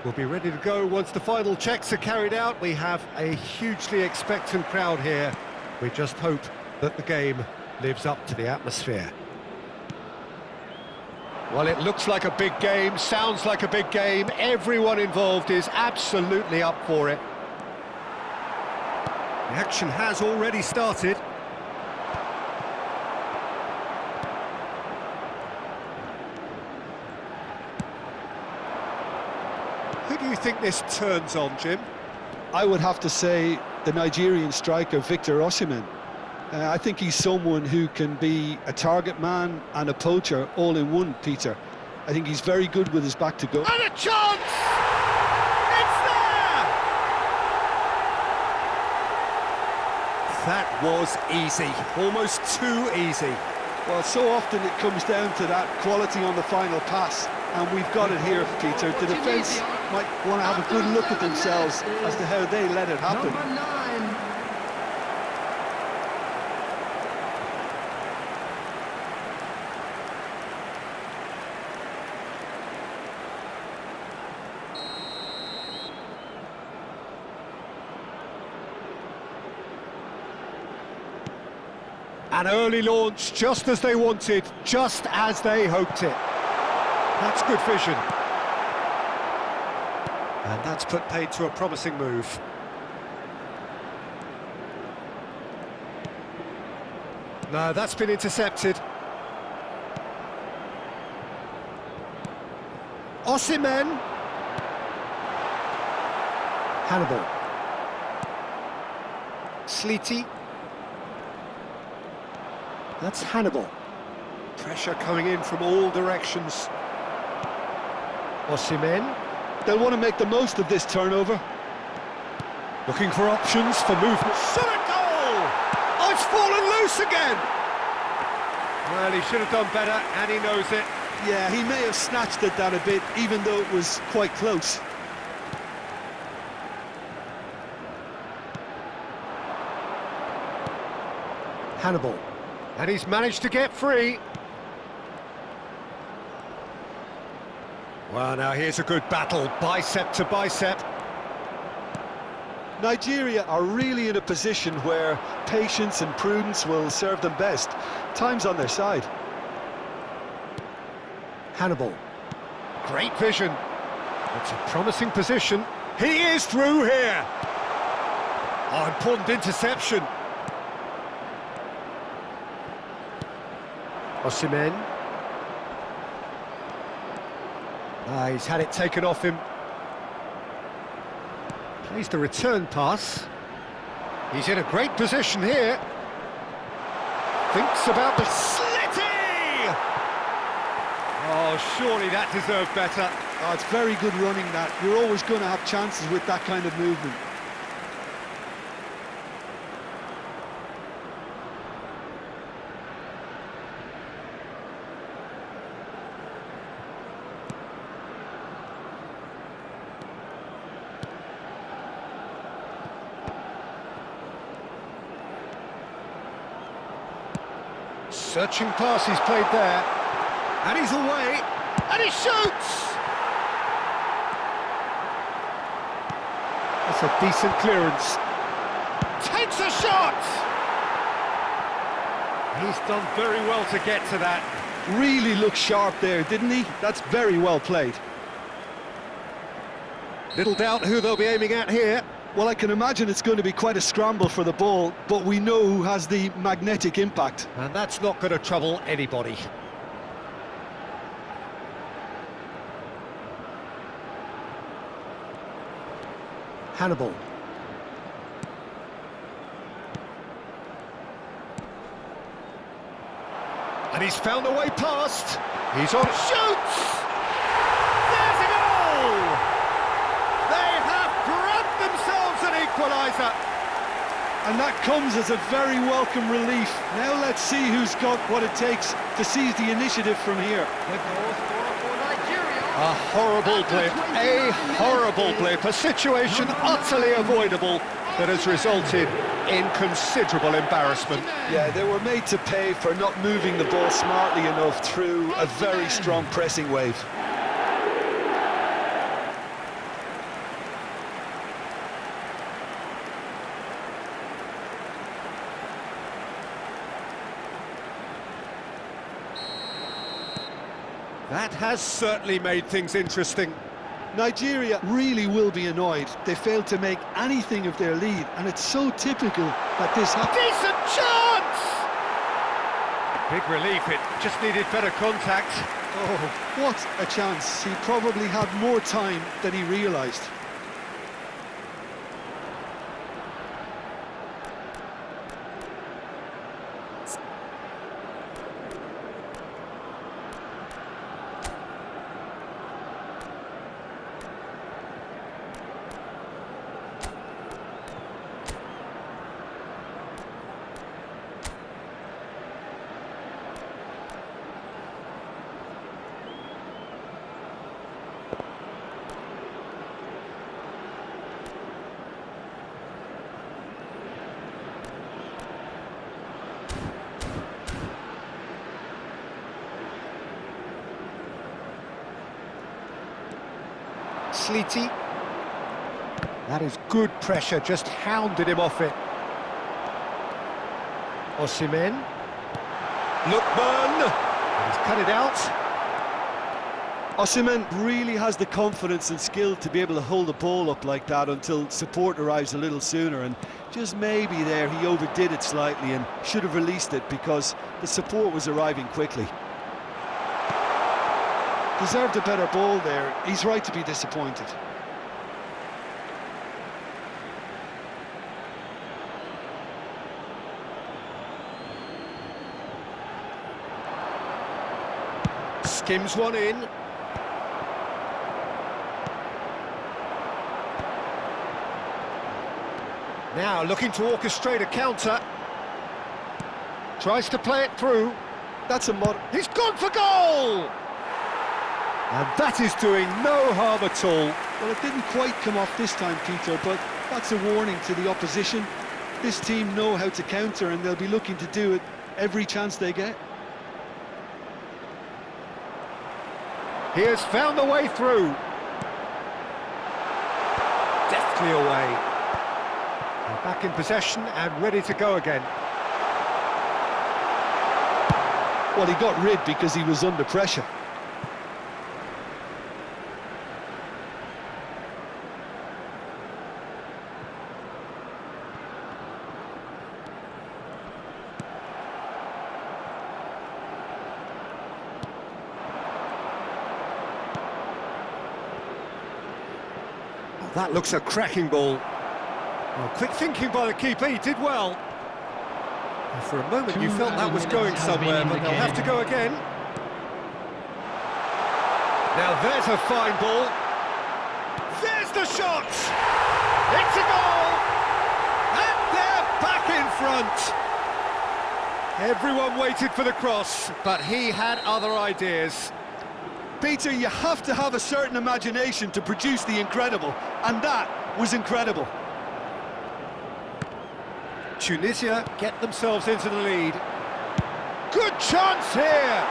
We'll be ready to go once the final checks are carried out. We have a hugely expectant crowd here. We just hope that the game lives up to the atmosphere. Well, it looks like a big game, sounds like a big game. Everyone involved is absolutely up for it. The action has already started. Who do you think this turns on, Jim? I would have to say the Nigerian striker Victor Osimhen. I think he's someone who can be a target man and a poacher all in one, Peter. I think he's very good with his back to goal. And a chance! It's there! That was easy, almost too easy. Well, so often it comes down to that quality on the final pass, and we've got it here, Peter. The defence might want to have a good look at themselves as to how they let it happen. Number 9. An early launch, just as they wanted, just as they hoped it. That's good vision. And that's put paid to a promising move. No, that's been intercepted. Osimhen. Hannibal. Sleety. That's Hannibal. Pressure coming in from all directions. Osimhen. They'll want to make the most of this turnover. Looking for options for movement. Shot a goal! Oh, it's fallen loose again! Well, he should have done better, and he knows it. Yeah, he may have snatched at that a bit, even though it was quite close. Hannibal. And he's managed to get free. Well, now here's a good battle, bicep to bicep. Nigeria are really in a position where patience and prudence will serve them best. Time's on their side. Hannibal. Great vision. It's a promising position. He is through here. Oh, important interception. Osimhen. He's had it taken off him. Plays the return pass. He's in a great position here. Thinks about the slitty! Oh, surely that deserved better. Oh, it's very good running, that. You're always going to have chances with that kind of movement. Searching pass he's played there. And he's away. And he shoots! That's a decent clearance. Takes a shot! He's done very well to get to that. Really looked sharp there, didn't he? That's very well played. Little doubt who they'll be aiming at here. Well, I can imagine it's going to be quite a scramble for the ball, but we know who has the magnetic impact. And that's not going to trouble anybody. Hannibal. And he's found a way past. He's on. Shoots! There's a goal! They have grabbed themselves an equaliser. And that comes as a very welcome relief. Now let's see who's got what it takes to seize the initiative from here. The goal scorer for Nigeria. A horrible blip, a situation utterly avoidable that has resulted in considerable embarrassment. Yeah, they were made to pay for not moving the ball smartly enough through a very strong pressing wave. That has certainly made things interesting. Nigeria really will be annoyed. They failed to make anything of their lead, and it's so typical that this happens. Decent chance! Big relief, it just needed better contact. Oh, what a chance. He probably had more time than he realised. Sleety. That is good pressure, just hounded him off it. Osimhen. Lookman. He's cut it out. Osimhen really has the confidence and skill to be able to hold the ball up like that until support arrives a little sooner, and just maybe there he overdid it slightly and should have released it because the support was arriving quickly. Deserved a better ball there. He's right to be disappointed. Skims one in. Now looking to orchestrate a counter. Tries to play it through. That's a mod. He's gone for goal! And that is doing no harm at all. Well, it didn't quite come off this time, Peter, but that's a warning to the opposition. This team know how to counter, and they'll be looking to do it every chance they get. He has found the way through. Deftly away. They're back in possession and ready to go again. Well, he got rid because he was under pressure. That looks a cracking ball. Well, quick thinking by the keeper, he did well. And for a moment you felt that was going somewhere, but they'll have to go again. Now there's a fine ball. There's the shot! It's a goal! And they're back in front! Everyone waited for the cross, but he had other ideas. Peter, you have to have a certain imagination to produce the incredible, and that was incredible. Tunisia get themselves into the lead. Good chance here!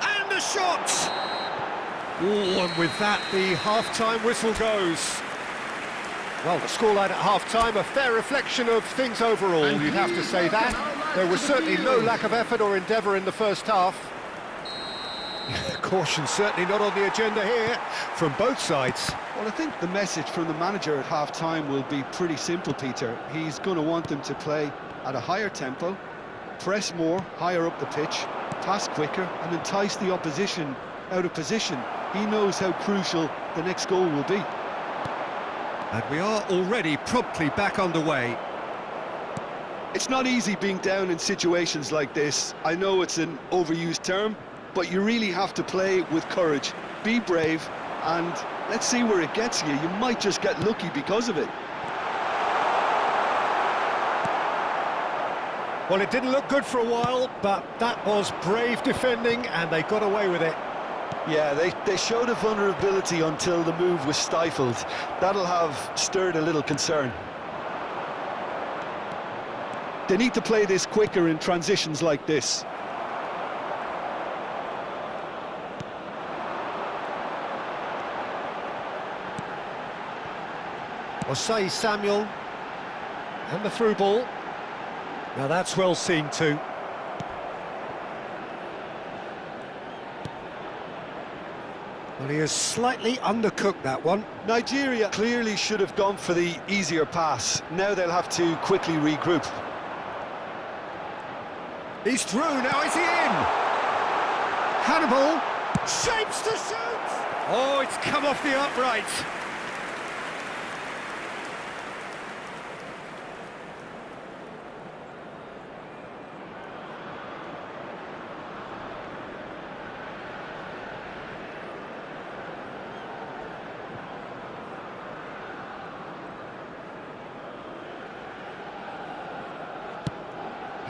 And the shot! Oh, and with that, the half-time whistle goes. Well, the scoreline at half-time, a fair reflection of things overall, you'd have to say that. There was certainly no lack of effort or endeavour in the first half. Caution certainly not on the agenda here, from both sides. Well, I think the message from the manager at half-time will be pretty simple, Peter. He's going to want them to play at a higher tempo, press more, higher up the pitch, pass quicker, and entice the opposition out of position. He knows how crucial the next goal will be. And we are already promptly back underway. It's not easy being down in situations like this. I know it's an overused term, but you really have to play with courage. Be brave, and let's see where it gets you. You might just get lucky because of it. Well, it didn't look good for a while, but that was brave defending, and they got away with it. Yeah, they showed a vulnerability until the move was stifled. That'll have stirred a little concern. They need to play this quicker in transitions like this. Osei Samuel, and the through ball. Now that's well seen too. Well, he has slightly undercooked that one. Nigeria clearly should have gone for the easier pass. Now they'll have to quickly regroup. He's through, now is he in? Hannibal shapes to shoot! Oh, it's come off the upright.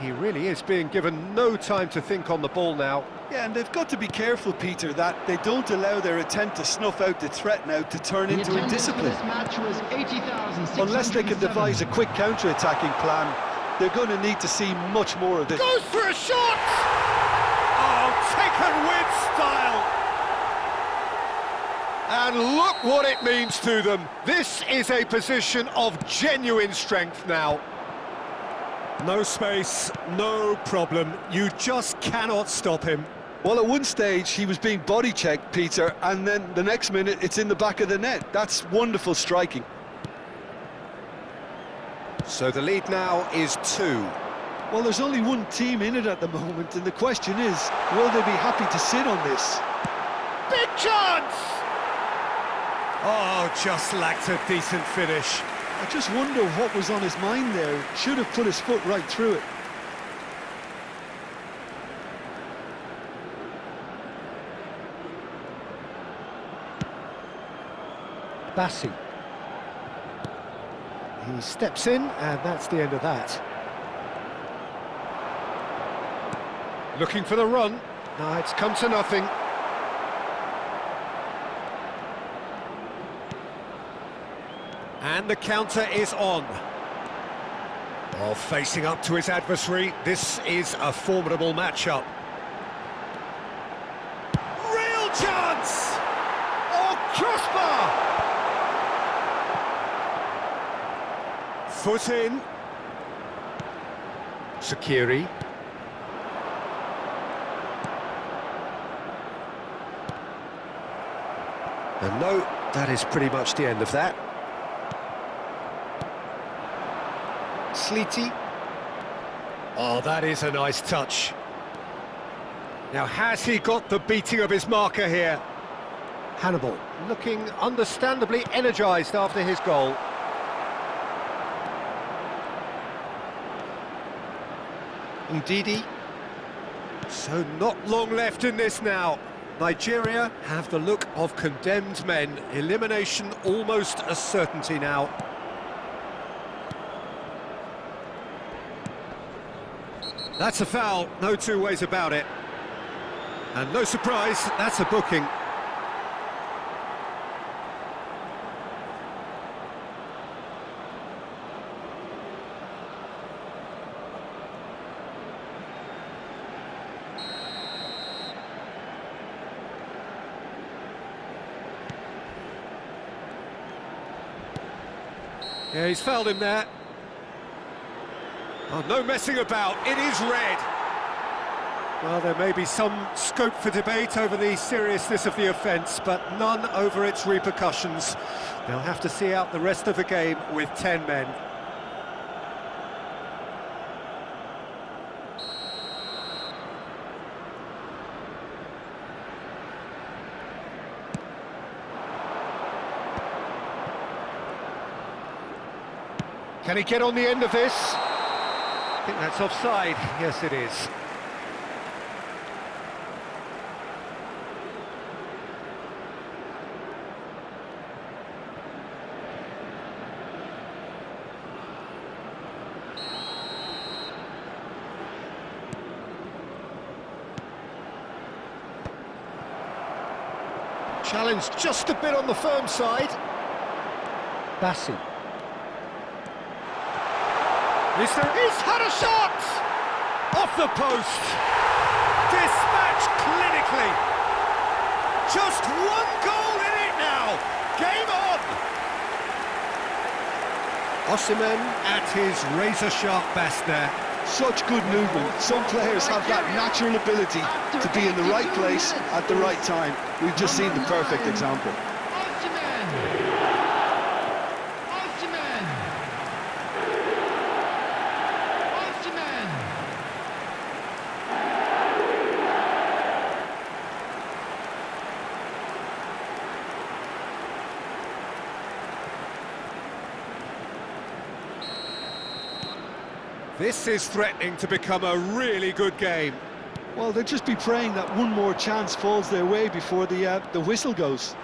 He really is being given no time to think on the ball now. Yeah, and they've got to be careful, Peter, that they don't allow their attempt to snuff out the threat now to turn into indiscipline. This match was 80,607. Unless they can devise a quick counter-attacking plan, they're going to need to see much more of this. Goes for a shot! Oh, taken with style! And look what it means to them. This is a position of genuine strength now. No space, no problem. You just cannot stop him. Well, at one stage, he was being body-checked, Peter, and then the next minute, it's in the back of the net. That's wonderful striking. So the lead now is 2. Well, there's only one team in it at the moment, and the question is, will they be happy to sit on this? Big chance! Oh, just lacked a decent finish. I just wonder what was on his mind there. Should have put his foot right through it. Bassi. He steps in, and that's the end of that. Looking for the run. No, it's come to nothing. And the counter is on. Oh, facing up to his adversary, this is a formidable matchup. Real chance! Oh, crossbar! Foot in. Sakiri. And no, that is pretty much the end of that. Sleety. Oh, that is a nice touch. Now, has he got the beating of his marker here? Hannibal, looking understandably energised after his goal. Ndidi. So not long left in this now. Nigeria have the look of condemned men. Elimination almost a certainty now. That's a foul, no two ways about it. And no surprise, that's a booking. Yeah, he's fouled him there. Oh, no messing about, it is red. Well, there may be some scope for debate over the seriousness of the offence, but none over its repercussions. They'll have to see out the rest of the game with 10 men. Can he get on the end of this? I think that's offside. Yes, it is. Challenge just a bit on the firm side. Bassi. He's had a shot! Off the post! Dispatched clinically! Just one goal in it now! Game on! Osimhen at his razor-sharp best there. Such good movement. Some players have that natural ability to be in the right place at the right time. We've just seen the perfect example. Osimhen! Osimhen! Osimhen! This is threatening to become a really good game. Well, they'll just be praying that one more chance falls their way before the whistle goes.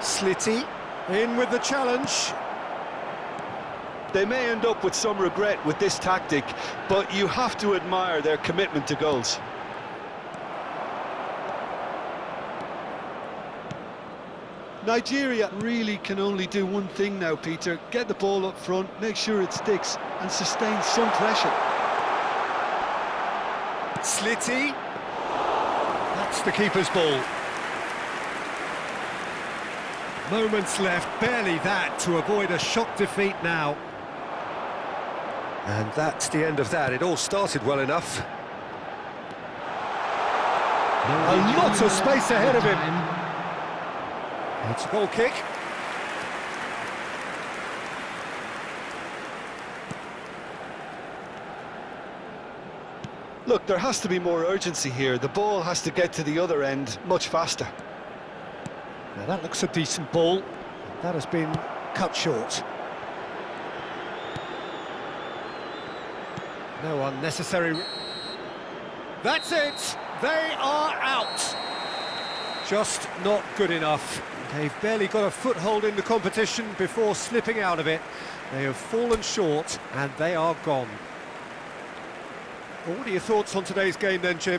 Slitty in with the challenge. They may end up with some regret with this tactic, but you have to admire their commitment to goals. Nigeria really can only do one thing now, Peter. Get the ball up front, make sure it sticks, and sustain some pressure. Slitty. That's the keeper's ball. Moments left, barely that, to avoid a shock defeat now. And that's the end of that. It all started well enough. A lot of space ahead of him. It's a goal kick. Look, there has to be more urgency here. The ball has to get to the other end much faster. Now that looks a decent ball. That has been cut short. No unnecessary... That's it! They are out! Just not good enough. They've barely got a foothold in the competition before slipping out of it. They have fallen short and they are gone. What are your thoughts on today's game then, Jim?